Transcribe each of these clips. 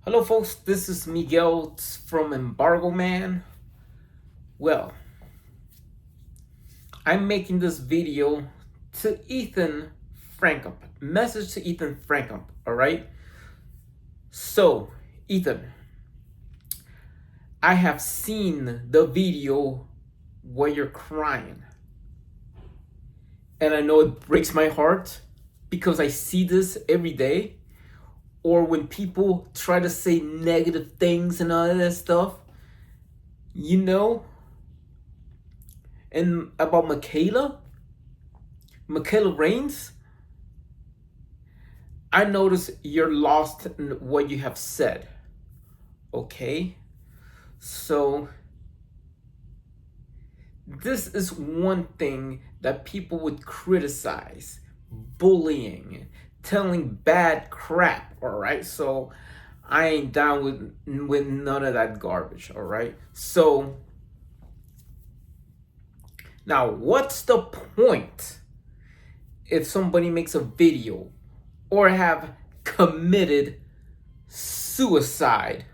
Hello, folks. This is Miguel from Embargo Man. Well, I'm making this video to Ethan Frankamp. Message to Ethan Frankamp. All right. So, Ethan, I have seen the video where you're crying, and I know it breaks my heart because I see this every day. Or when people try to say negative things and all that stuff, you know. And about Mikayla Raines, I notice you're lost in what you have said. Okay? So, this is one thing that people would criticize: bullying, telling bad crap, alright? So, I ain't down with none of that garbage, alright? So, now what's the point if somebody makes a video or have committed suicide?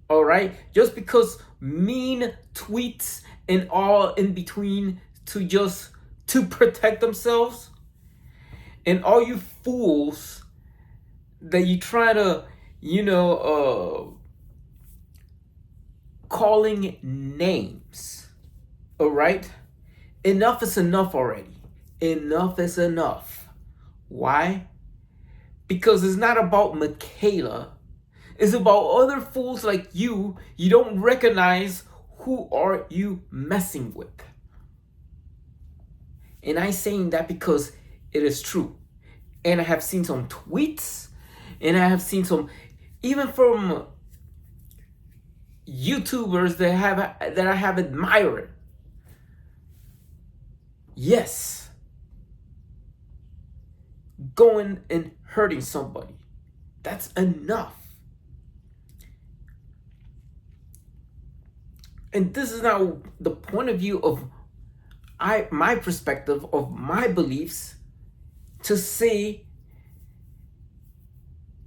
All right, just because mean tweets and all in between to protect themselves, and all you fools that you try to, calling names. All right, enough is enough already. Enough is enough. Why? Because it's not about Mikayla. It's about other fools like you. You don't recognize who are you messing with. And I'm saying that because it is true. And I have seen some tweets, and I have seen some, even from YouTubers that I have admired. Yes, going and hurting somebody. That's enough. And this is now the point of view of my perspective of my beliefs to say,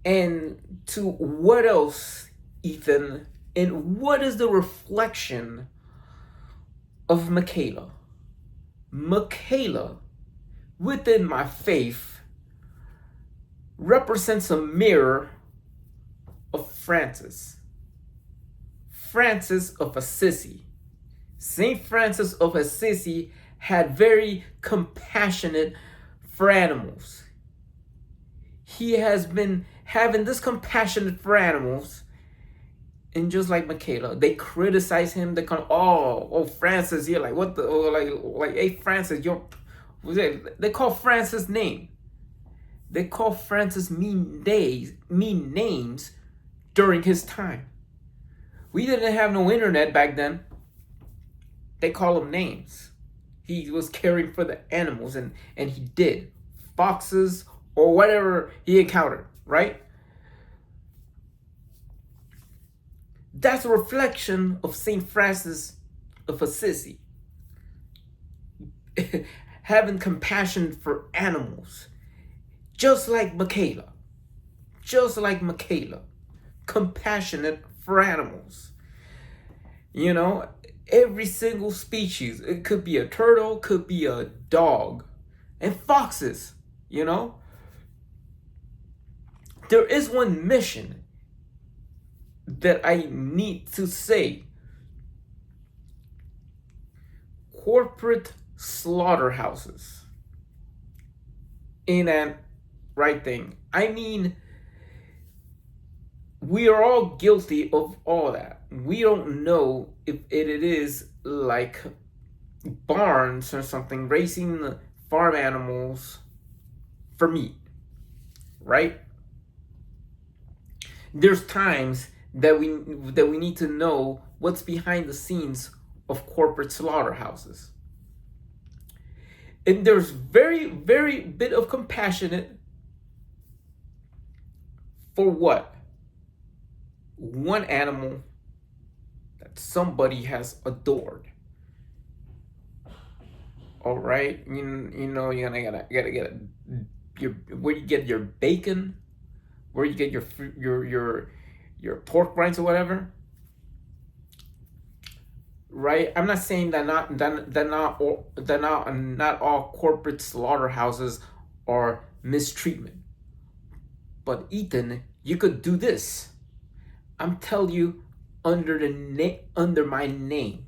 and to what else, Ethan, and what is the reflection of Mikayla? Mikayla, within my faith, represents a mirror of Francis of Assisi. Saint Francis of Assisi had very compassionate for animals. He has been having this compassionate for animals, and just like Mikayla, they criticize him. They come, oh, Francis, you're like, what the, hey, Francis, you're, they call Francis name. They call Francis mean names during his time. We didn't have no internet back then. They call him names. He was caring for the animals, and he did. Foxes or whatever he encountered, right? That's a reflection of St. Francis of Assisi. Having compassion for animals. Just like Mikayla. Compassionate for animals. You know, every single species. It could be a turtle, could be a dog. And foxes, you know. There is one mission that I need to say. Corporate slaughterhouses. Ain't that right thing? I mean, we are all guilty of all that. We don't know if it is like barns or something, raising farm animals for meat, right? There's times that we need to know what's behind the scenes of corporate slaughterhouses. And there's very, very bit of compassionate for what? One animal that somebody has adored. All right, you know, you gotta get your, where you get your bacon, where you get your pork rinds or whatever, right? I'm not saying not all corporate slaughterhouses are mistreatment, but Ethan, you could do this. I'm telling you, under my name,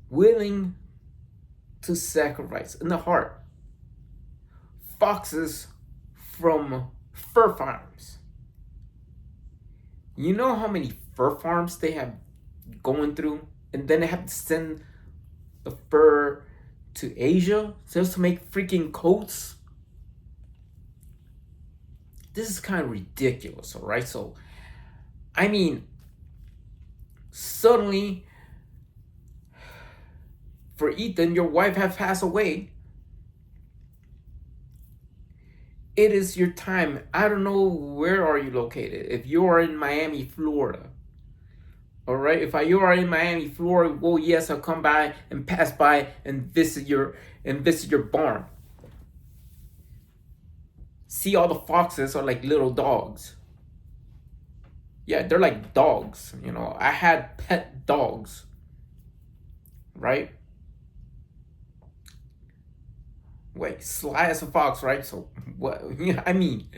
willing to sacrifice in the heart foxes from fur farms. You know how many fur farms they have going through, and then they have to send the fur to Asia just to make freaking coats. This is kind of ridiculous, all right? So, I mean, suddenly, for Ethan, your wife has passed away. It is your time. I don't know where are you located. If you are in Miami, Florida, all right. If you are in Miami, Florida, well, yes, I'll come by and pass by and visit your barn. See, all the foxes are like little dogs. Yeah, they're like dogs. You know, I had pet dogs, right? Wait, sly as a fox, right? So what? Yeah, I mean,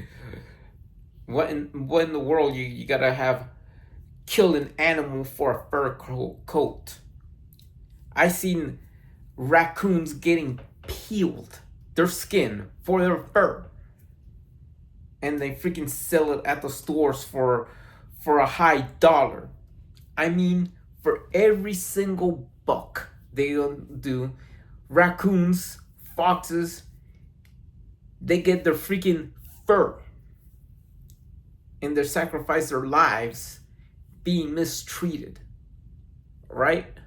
what in the world you gotta have kill an animal for a fur coat? I seen raccoons getting peeled their skin for their fur, and they freaking sell it at the stores for a high dollar. I mean, for every single buck they do, raccoons, foxes, they get their freaking fur, and they sacrifice their lives being mistreated, right?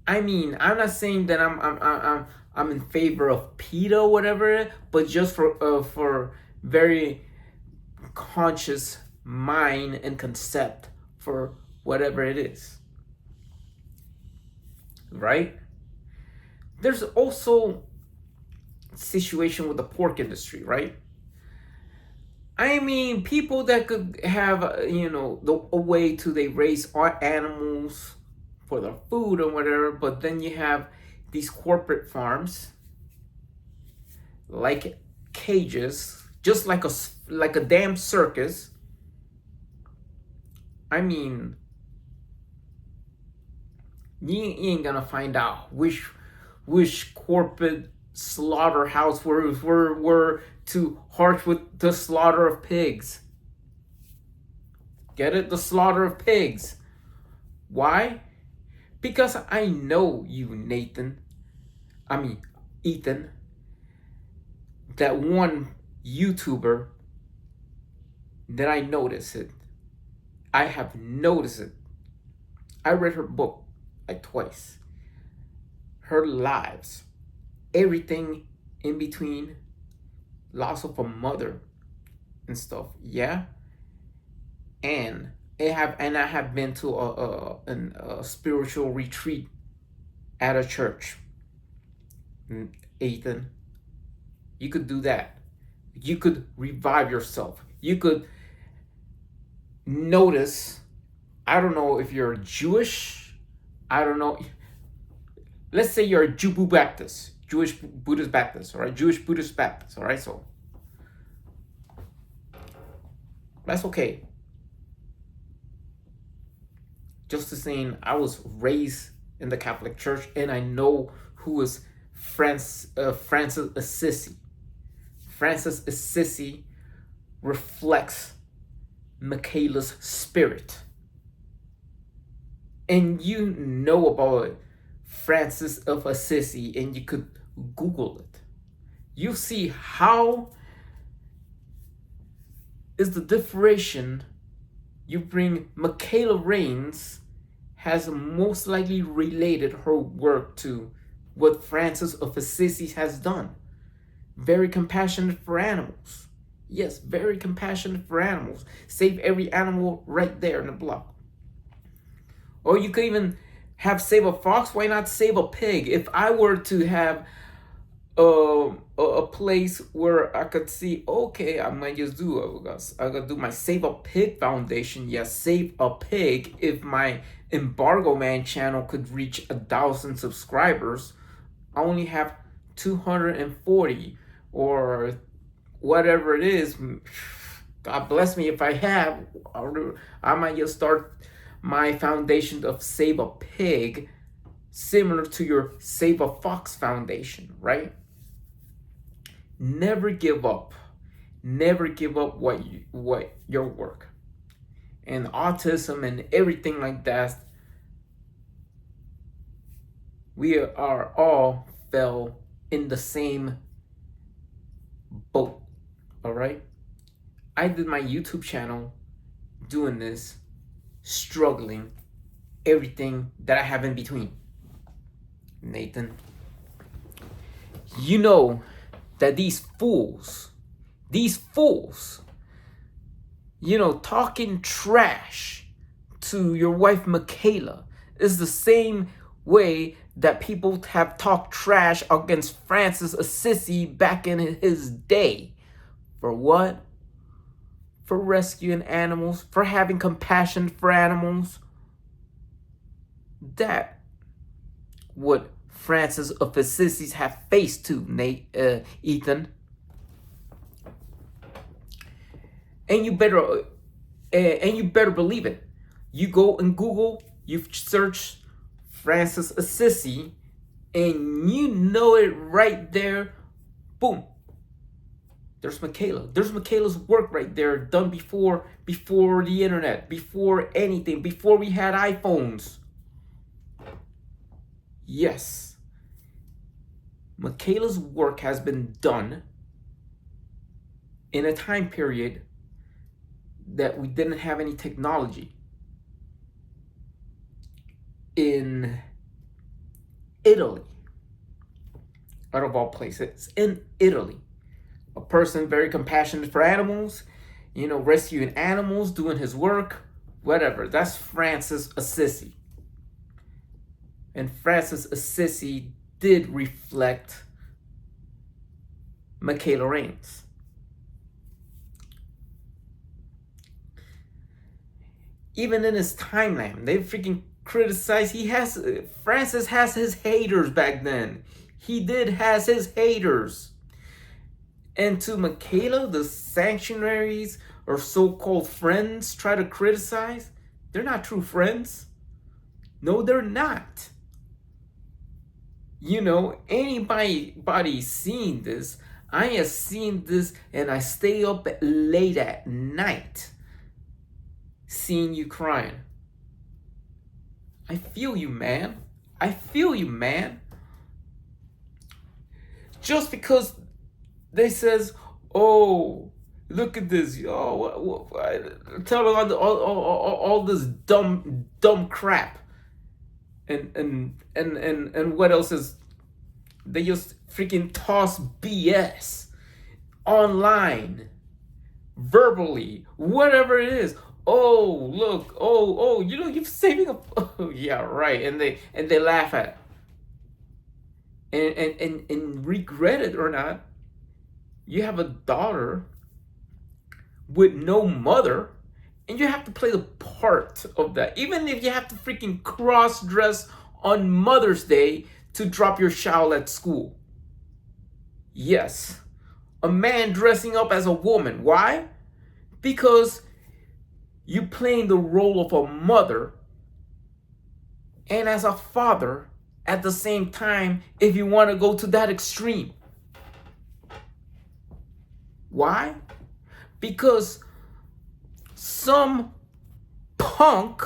I mean, I'm not saying that I'm in favor of PETA or whatever, but just for very conscious mind and concept for whatever it is, right? There's also situation with the pork industry, right? I mean, people that could have, a way to they raise animals for their food or whatever, but then you have these corporate farms, like cages, just like a damn circus. I mean, you ain't gonna find out which corporate slaughterhouse were too harsh with the slaughter of pigs. Get it? The slaughter of pigs. Why? Because I know you, Ethan, that one YouTuber that I noticed it. I have noticed it. I read her book like twice. Her lives, everything in between, loss of a mother and stuff. Yeah, and I have been to a spiritual retreat at a church. Ethan, you could do that. You could revive yourself. You could notice. I don't know if you're Jewish. I don't know. Let's say you're a Jewish Buddhist Baptist, all right? Jewish Buddhist Baptist, all right? So that's okay. Just the same, I was raised in the Catholic Church, and I know who is Francis Assisi. Francis Assisi reflects Mikayla's spirit. And you know about Francis of Assisi, and you could Google it. You see how is the differentiation you bring. Mikayla Raines has most likely related her work to what Francis of Assisi has done. Very compassionate for animals. Yes, very compassionate for animals. Save every animal right there in the block. Or you could even have save a fox. Why not save a pig? If I were to have a place where I could see, okay, I might just do I gotta do my Save a Pig Foundation. Yes, Save a Pig. If my Embargo Man channel could reach 1,000 subscribers, I only have 240 or whatever it is. God bless me if I have. I might just start my foundation of Save a Pig, similar to your Save a Fox Foundation, right? Never give up. Never give up what your work. And autism and everything like that, we are all fell in the same boat. All right? I did my YouTube channel doing this, struggling, everything that I have in between. Nathan, you know that these fools, talking trash to your wife Mikayla is the same way that people have talked trash against Francis Assisi back in his day. For what? For rescuing animals, for having compassion for animals. That what Francis of Assisi have faced to, Ethan. And you better believe it. You go and Google, you search Francis Assisi, and you know it right there. Boom. There's Mikayla. There's Mikayla's work right there, done before the internet, before anything, before we had iPhones. Yes. Mikayla's work has been done in a time period that we didn't have any technology. In Italy, out of all places, in Italy. A person very compassionate for animals, rescuing animals, doing his work, whatever. That's Francis Assisi. And Francis Assisi did reflect Mikayla Raines. Even in his timeline, they freaking criticize. Francis has his haters back then. He did has his haters. And to Mikayla, the sanctuaries or so-called friends try to criticize. They're not true friends. No, they're not. Anybody seeing this, I have seen this, and I stay up late at night seeing you crying. I feel you, man. I feel you, man. Just because they says, oh, look at this. Oh, tell all this dumb crap. And what else is? They just freaking toss BS online, verbally, whatever it is. Oh, look. Oh, you're saving up. Oh, yeah, right. And they laugh at it. And regret it or not, you have a daughter with no mother, and you have to play the part of that. Even if you have to freaking cross-dress on Mother's Day to drop your child at school. Yes, a man dressing up as a woman. Why? Because you playing the role of a mother and as a father at the same time, if you want to go to that extreme. Why? Because some punk,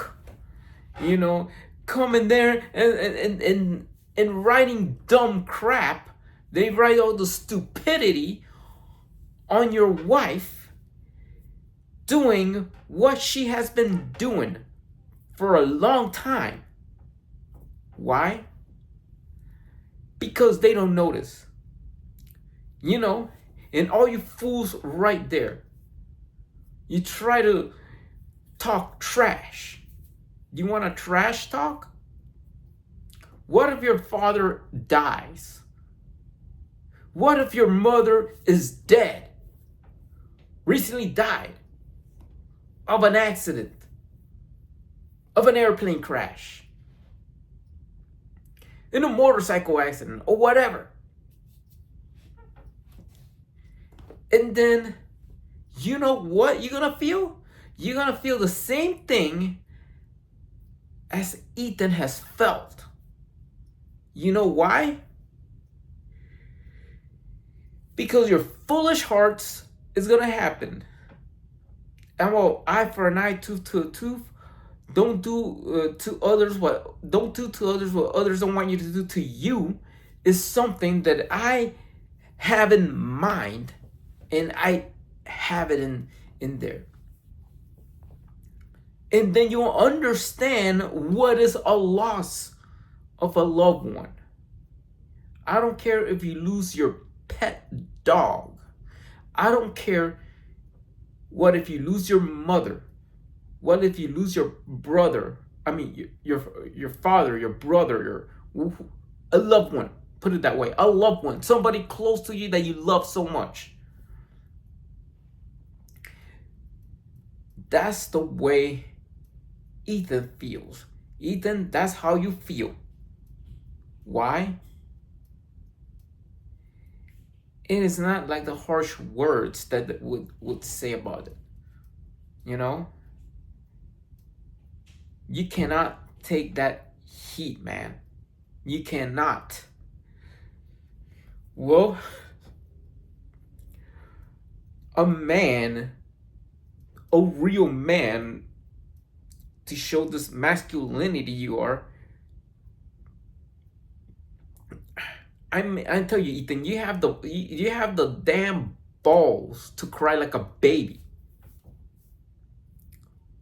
come in there and writing dumb crap. They write all the stupidity on your wife doing what she has been doing for a long time. Why? Because they don't notice. And all you fools right there, you try to talk trash. You want to trash talk? What if your father dies? What if your mother is dead? Recently died of an accident, of an airplane crash, in a motorcycle accident, or whatever. And then, you know what you're gonna feel? You're gonna feel the same thing as Ethan has felt. You know why? Because your foolish hearts is gonna happen. And well, eye for an eye, tooth to a tooth. Don't do to others what others don't want you to do to you, is something that I have in mind, and I have it in there. And then you'll understand what is a loss of a loved one. I don't care if you lose your pet dog. I don't care what if you lose your mother. What if you lose your brother? I mean, your father, your brother, a loved one. Put it that way, a loved one, somebody close to you that you love so much. That's the way Ethan feels. Ethan, that's how you feel. Why? It is not like the harsh words that would say about it. You know? You cannot take that heat, man. You cannot. Well, a man, a real man, to show this masculinity you are, I tell you, Ethan, you have the damn balls to cry like a baby.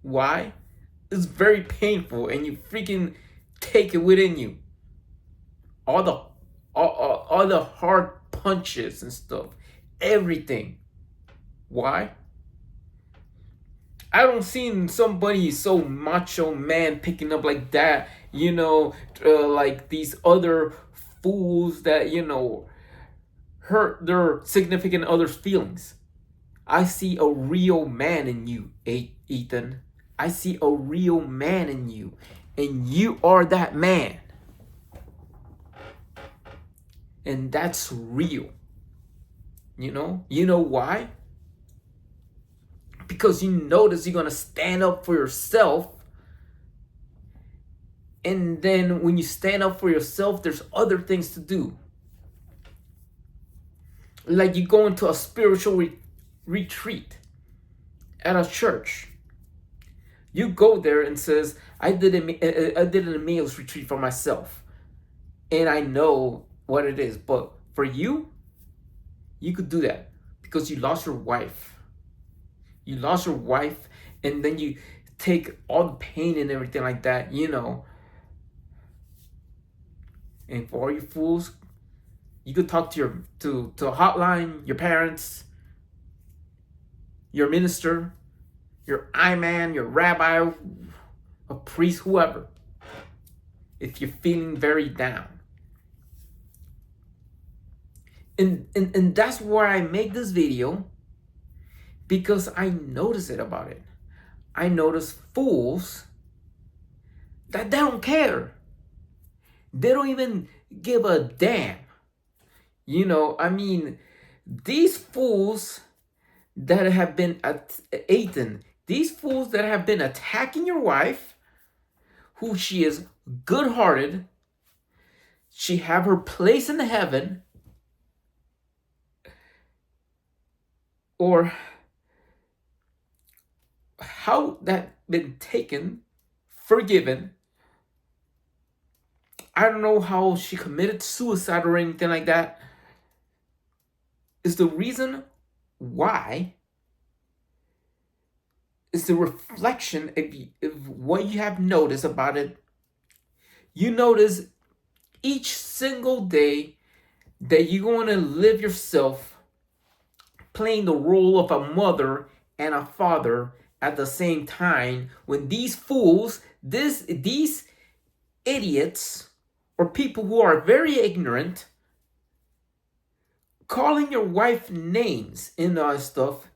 Why? It's very painful, and you freaking take it within you. All the hard punches and stuff, everything. Why? I don't see somebody so macho man picking up like that, like these other fools that, hurt their significant other's feelings. I see a real man in you, Ethan. I see a real man in you, and you are that man. And that's real. You know why? Because you notice you're gonna stand up for yourself. And then when you stand up for yourself, there's other things to do. Like you go into a spiritual retreat at a church. You go there and says, I did an Emmaus retreat for myself, and I know what it is. But for you could do that because you lost your wife. You lost your wife, and then you take all the pain and everything like that, And for all you fools, you could talk to a hotline, your parents, your minister, your imam, your rabbi, a priest, whoever, if you're feeling very down. And that's why I make this video, because I notice it about it. I notice fools that they don't care. They don't even give a damn. These fools that have been these fools that have been attacking your wife, who she is good-hearted, she have her place in heaven, or how that been taken, forgiven. I don't know how she committed suicide or anything like that. Is the reason why. Is the reflection of what you have noticed about it. You notice each single day that you're going to live yourself playing the role of a mother and a father at the same time, when these fools, these idiots, or people who are very ignorant, calling your wife names and all that stuff,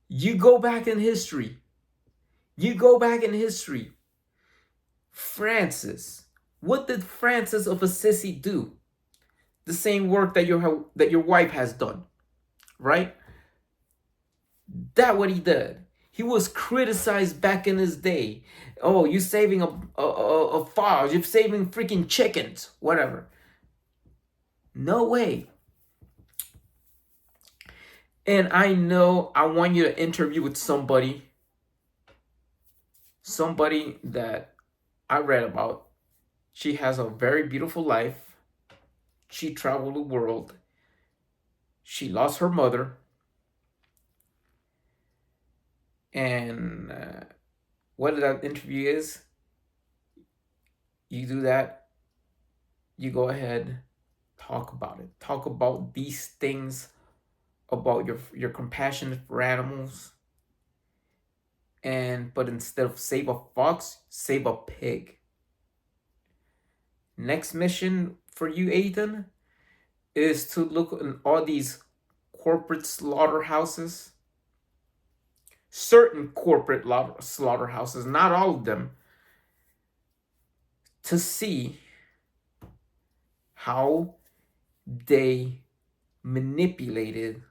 you go back in history. You go back in history. Francis. What did Francis of Assisi do? The same work that your wife has done, right? That what he did. He was criticized back in his day. Oh, you're saving a fowl. You're saving freaking chickens. Whatever. No way. And I know I want you to interview with somebody that I read about. She has a very beautiful life. She traveled the world. She lost her mother. And what that interview is, you do that, you go ahead, talk about it. Talk about these things, about your compassion for animals. But instead of save a fox, save a pig. Next mission for you, Ethan, is to look at all these corporate slaughterhouses. Certain corporate slaughterhouses, not all of them, to see how they manipulated,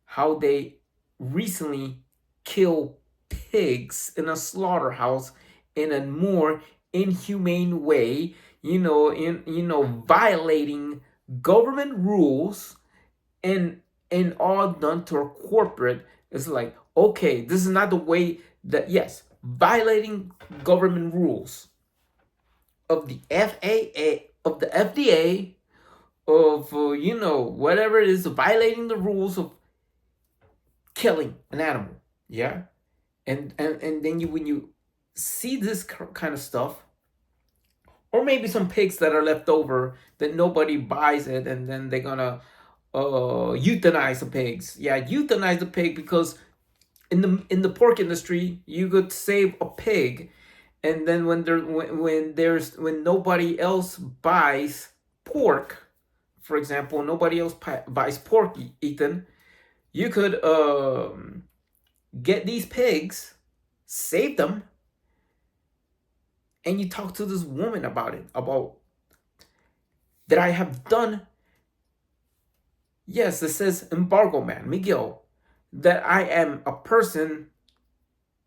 how they recently kill pigs in a slaughterhouse in a more inhumane way, violating government rules, and all done to a corporate. It's like, okay, this is not the way that, yes, violating government rules of the FAA, of the FDA, of whatever it is, violating the rules of killing an animal. Yeah. And then when you see this kind of stuff, or maybe some pigs that are left over that nobody buys it, and then they're gonna euthanize the pigs. Yeah, euthanize the pig, because in the pork industry, you could save a pig, and then when nobody else buys pork, for example, nobody else buys pork, Ethan, you could get these pigs, save them, and you talk to this woman about it, about that I have done. Yes, it says embargo man, Miguel, that I am a person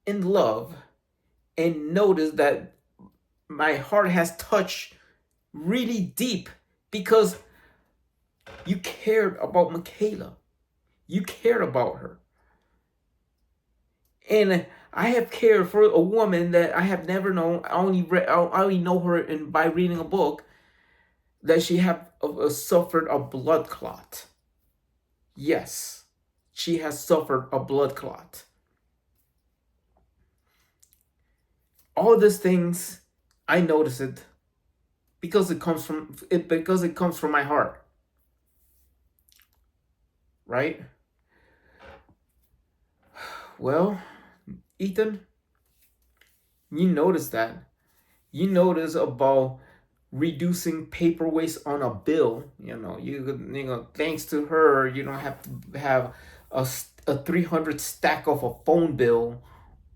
in love, and notice that my heart has touched really deep, because you cared about Mikayla. You cared about her. And I have cared for a woman that I have never known. I only know her by reading a book, that she have suffered a blood clot. Yes, she has suffered a blood clot. All these things, I notice it because it comes from my heart. Right? Well, Ethan, you notice that. You notice about reducing paper waste on a bill. Thanks to her, you don't have to have a 300 stack of a phone bill,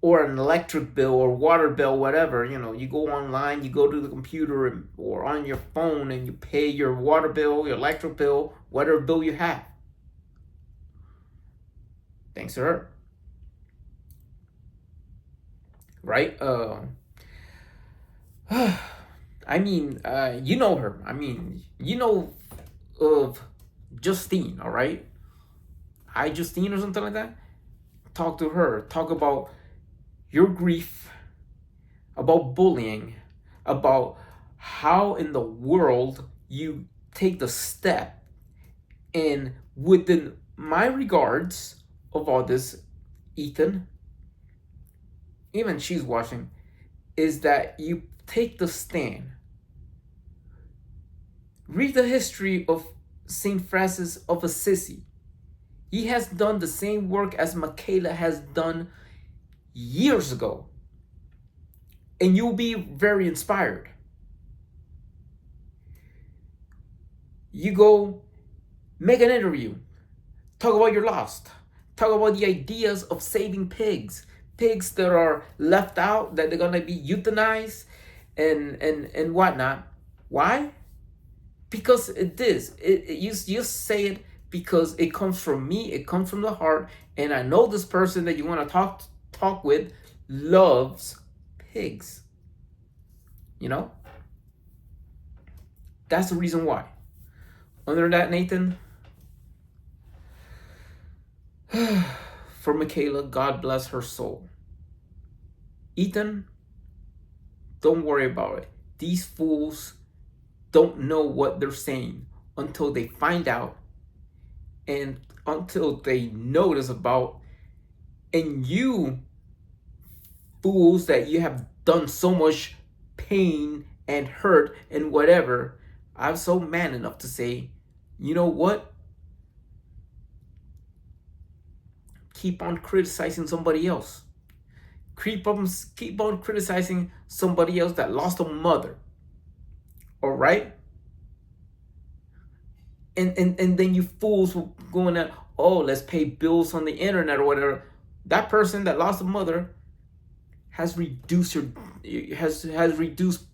or an electric bill, or water bill, whatever. You go online, you go to the computer, or on your phone, and you pay your water bill, your electric bill, whatever bill you have. Thanks to her. Right? I mean, you know her. I mean, you know of Justine, all right? Hi, Justine, or something like that. Talk to her. Talk about your grief, about bullying, about how in the world you take the step, and within my regards of all this, Ethan, even she's watching, is that you take the stand. Read the history of St. Francis of Assisi. He has done the same work as Mikayla has done years ago. And you'll be very inspired. You go Make an interview. Talk about your lost. Talk about the ideas of saving pigs. Pigs that are left out, that they're gonna be euthanized and whatnot. Why? Because you say it because it comes from me, it comes from the heart, and I know this person that you want to talk with loves pigs. You know? That's the reason why. Other than that, Nathan, for Mikayla, God bless her soul. Ethan, don't worry about it. These fools don't know what they're saying until they find out and until they notice about. And you fools that you have done so much pain and hurt and whatever, I'm so man enough to say, you know what? Keep on criticizing somebody else. Keep on criticizing somebody else that lost a mother. All right? And then you fools were going at, oh, let's pay bills on the internet or whatever. That person that lost a mother has reduced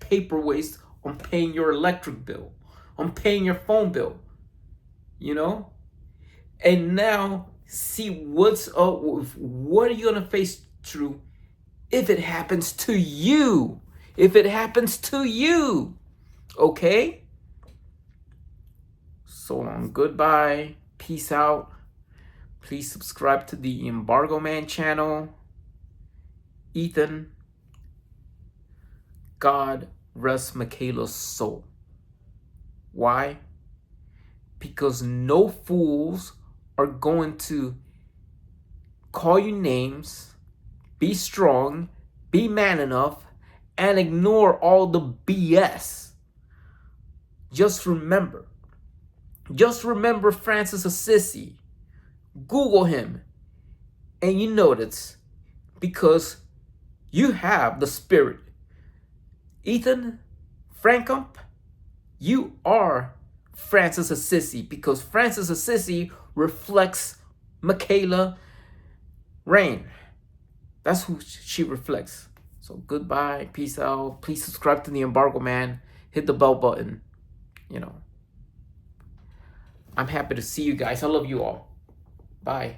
paper waste on paying your electric bill, on paying your phone bill. You know? And now see what's up. What are you gonna face through if it happens to you? If it happens to you, okay? So long, goodbye, peace out. Please subscribe to the Embargo Man channel. Ethan, God rest Mikayla's soul. Why? Because no fools are going to call you names, be strong, be man enough, and ignore all the BS. Just remember Francis Assisi. Google him, and you notice, because you have the spirit. Ethan Frankamp, you are Francis Assisi, because Francis Assisi reflects Mikayla Raines. That's who she reflects. So goodbye, peace out. Please subscribe to the Embargo Man. Hit the bell button. You know, I'm happy to see you guys. I love you all. Bye.